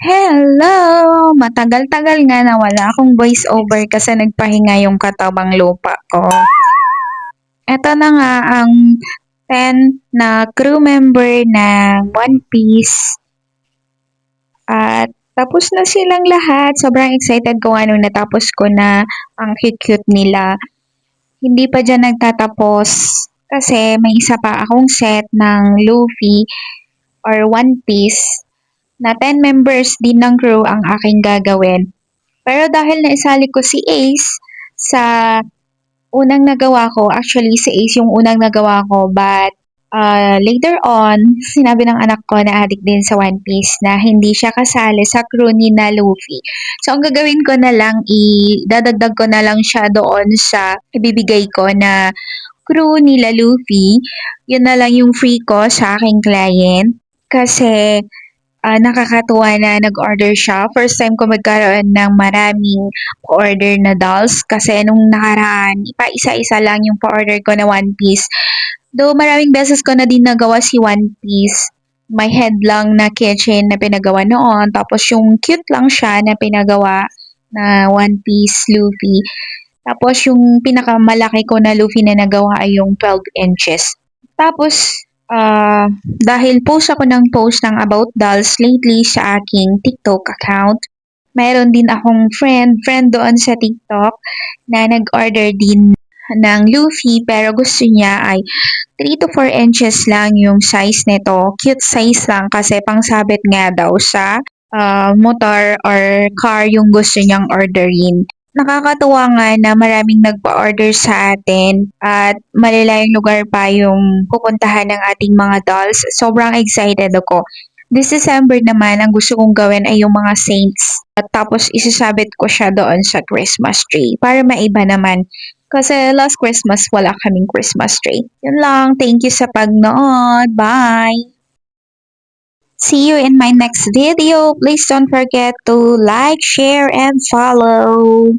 Hello! Matagal-tagal nga na wala akong voice over kasi nagpahinga yung katabang lupa ko. Eto na nga ang 10 na crew member ng One Piece at tapos na silang lahat. Sobrang excited ko nga nung natapos ko na ang cute-cute nila. Hindi pa dyan nagtatapos kasi may isa pa akong set ng Luffy or One Piece na 10 members din ng crew ang aking gagawin. Pero dahil naisali ko si Ace sa unang nagawa ko, actually si Ace yung unang nagawa ko, but later on, sinabi ng anak ko na addict din sa One Piece na hindi siya kasali sa crew ni na Luffy. So ang gagawin ko na lang, idadagdag ko na lang siya doon sa ibibigay ko na crew nila Luffy. Yun na lang yung free ko sa aking client. Kasi nakakatuwa na nag-order siya. First time ko magkaroon ng maraming order na dolls kasi nung nakaraan, isa-isa lang yung pa-order ko na One Piece. Though maraming beses ko na din nagawa si One Piece. May head lang na keychain na pinagawa noon. Tapos yung cute lang siya na pinagawa na One Piece Luffy. Tapos yung pinakamalaki ko na Luffy na nagawa ay yung 12 inches. Tapos, dahil post ako ng post ng about dolls lately sa aking TikTok account, mayroon din akong friend doon sa TikTok na nag-order din ng Luffy pero gusto niya ay 3 to 4 inches lang yung size nito. Cute size lang kasi pangsabit nga daw sa motor or car yung gusto niyang orderin. Nakakatuwa nga na maraming nagpa-order sa atin at malalayong lugar pa yung pupuntahan ng ating mga dolls. Sobrang excited ako. This December naman, ang gusto kong gawin ay yung mga saints. At tapos isasabit ko siya doon sa Christmas tree para maiba naman. Kasi last Christmas wala kaming Christmas tree. Yun lang. Thank you sa pagnood. Bye! See you in my next video. Please don't forget to like, share, and follow.